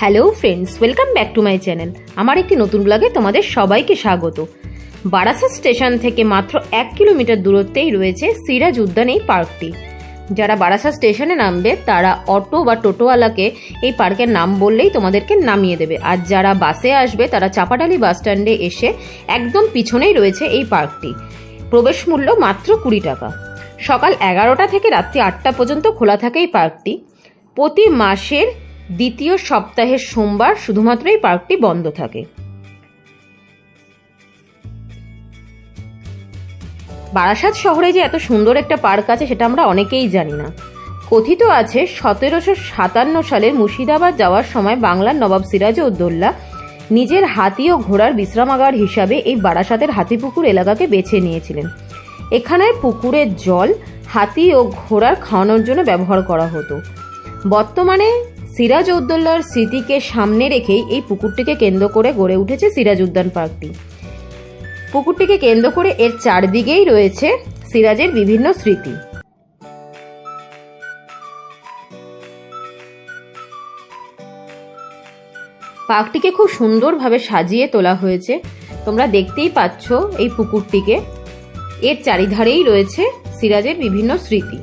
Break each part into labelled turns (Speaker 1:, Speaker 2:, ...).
Speaker 1: Hello friends, welcome back to my channel. আমার একটি নতুন ব্লগে তোমাদের সবাইকে স্বাগত। বারাসাত স্টেশন থেকে মাত্র 1 কিলোমিটার দূরত্বেই রয়েছে সিরাজ উদ্যান এই পার্কটি। যারা বারাসাত স্টেশনে নামবে তারা অটো বা টোটোওয়ালাকে এই পার্কের নাম বললেই তোমাদেরকে নামিয়ে দেবে, আর যারা বাসে আসবে তারা চাপাডালি বাস স্ট্যান্ডে এসে একদম পিছনেই রয়েছে এই পার্কটি। প্রবেশ মূল্য মাত্র 20 টাকা। সকাল 11টা থেকে রাত্রি 8টা পর্যন্ত খোলা থাকে এই পার্কটি। প্রতি মাসের দ্বিতীয় সপ্তাহের সোমবার শুধুমাত্র এই পার্কটি বন্ধ থাকে। বারাসাত শহরে যে এত সুন্দর একটা পার্ক আছে সেটা আমরা অনেকেই জানি না। কথিত আছে 1757 সালের মুর্শিদাবাদ যাওয়ার সময় বাংলার নবাব সিরাজউদ্দৌলা নিজের হাতি ও ঘোড়ার বিশ্রামাগার হিসাবে এই বারাসাতের হাতিপুকুর এলাকাকে বেছে নিয়েছিলেন। এখানের পুকুরের জল হাতি ও ঘোড়ার খাওয়ানোর জন্য ব্যবহার করা হতো। বর্তমানে সিরাজউদ্দৌলার স্মৃতিকে সামনে রেখেই এই পুকুরটিকে কেন্দ্র করে গড়ে উঠেছে সিরাজ উদ্যান পার্কটি। পুকুরটিকে কেন্দ্র করে এর চারদিকেই রয়েছে সিরাজের বিভিন্ন স্মৃতি। পার্কটিকে খুব সুন্দরভাবে সাজিয়ে তোলা হয়েছে, তোমরা দেখতেই পাচ্ছ এই পুকুরটিকে। এর চারিধারেই রয়েছে সিরাজের বিভিন্ন স্মৃতি।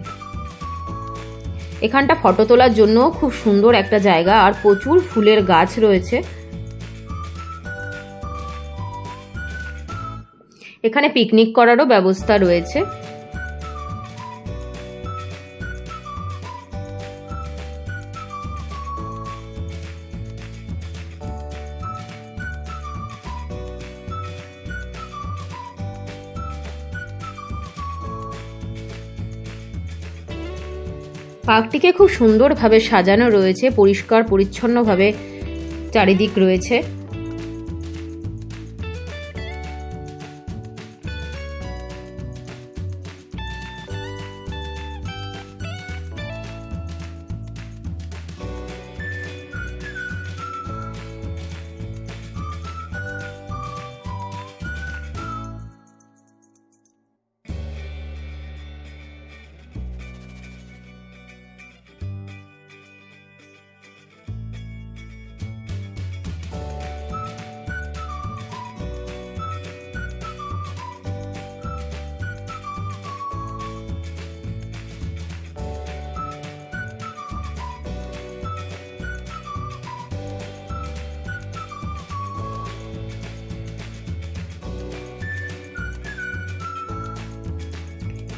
Speaker 1: এখানটা ফটো তোলার জন্য খুব সুন্দর একটা জায়গা, আর প্রচুর ফুলের গাছ রয়েছে। এখানে পিকনিক করারও ব্যবস্থা রয়েছে। পার্কটিকে খুব সুন্দরভাবে সাজানো রয়েছে, পরিষ্কার পরিচ্ছন্নভাবে চারিদিক রয়েছে।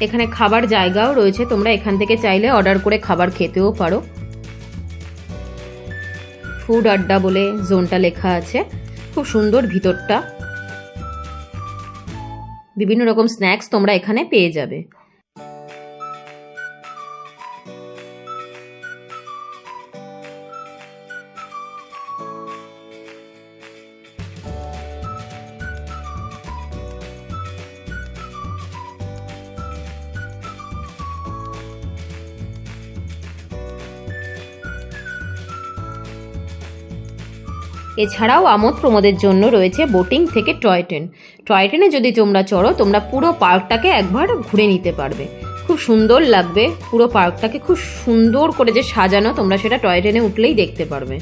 Speaker 1: এখানে খাবার জায়গাও রয়েছে, তোমরা এখান থেকে চাইলে অর্ডার করে খাবার খেতেও পারো। ফুড আড্ডা বলে জোনটা লেখা আছে, খুব সুন্দর ভিতরটা। বিভিন্ন রকম স্ন্যাক্স তোমরা এখানে পেয়ে যাবে। এছাড়াও আমোদ প্রমোদের জন্য রয়েছে বোটিং থেকে টয় ট্রেন। টয় ট্রেনে যদি তোমরা চড়ো, তোমরা পুরো পার্কটাকে একবার ঘুরে নিতে পারবে। খুব সুন্দর লাগবে, পুরো পার্কটাকে খুব সুন্দর করে যে সাজানো, তোমরা সেটা টয় ট্রেনে উঠলেই দেখতে পারবে।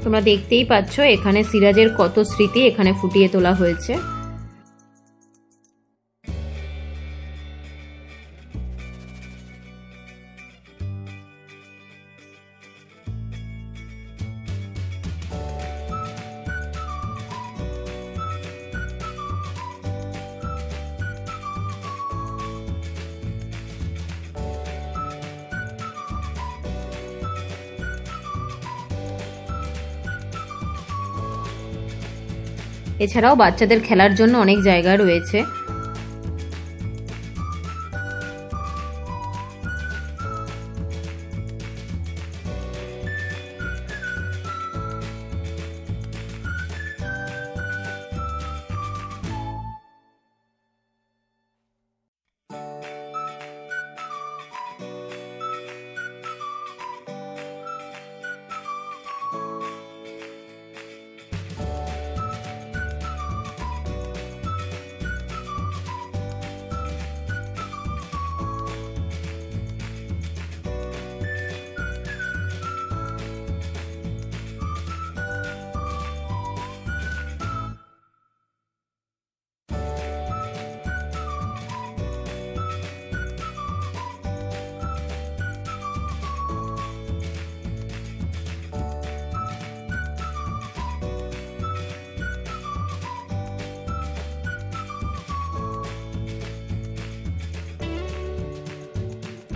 Speaker 1: তোমরা দেখতেই পাচ্ছ এখানে সিরাজের কত স্মৃতি এখানে ফুটিয়ে তোলা হয়েছে। এছাড়াও বাচ্চাদের খেলার জন্য অনেক জায়গা রয়েছে।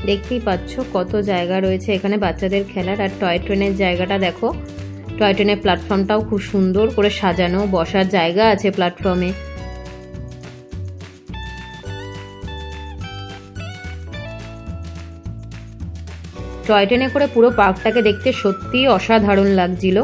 Speaker 1: দেখতেই পাচ্ছ কত জায়গা রয়েছে এখানে বাচ্চাদের খেলার। আর টয় ট্রেনের জায়গাটা দেখো, টয় ট্রেনের প্ল্যাটফর্মটাও খুব সুন্দর করে সাজানো, বসার জায়গা আছে প্ল্যাটফর্মে। টয় ট্রেনে করে পুরো পার্কটাকে দেখতে সত্যিই অসাধারণ লাগছিল।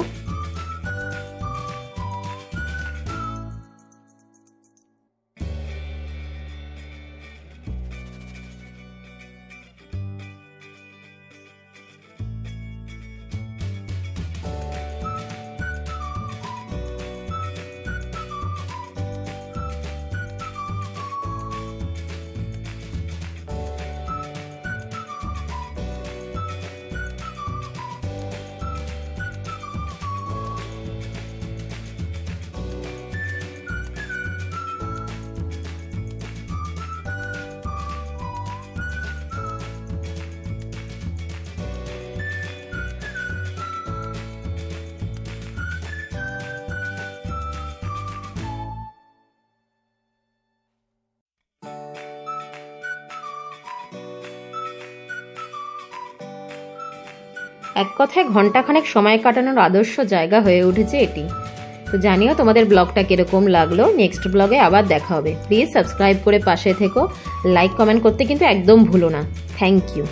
Speaker 1: এক কথায় ঘন্টাখানেক সময় কাটানোর আদর্শ জায়গা হয়ে উঠেছে এটি। তো জানিও তোমাদের ব্লগটা কিরকম লাগলো। নেক্সট ব্লগে আবার দেখা হবে। প্লিজ সাবস্ক্রাইব করে পাশে থেকো, লাইক কমেন্ট করতে কিন্তু একদম ভুলো না। Thank you.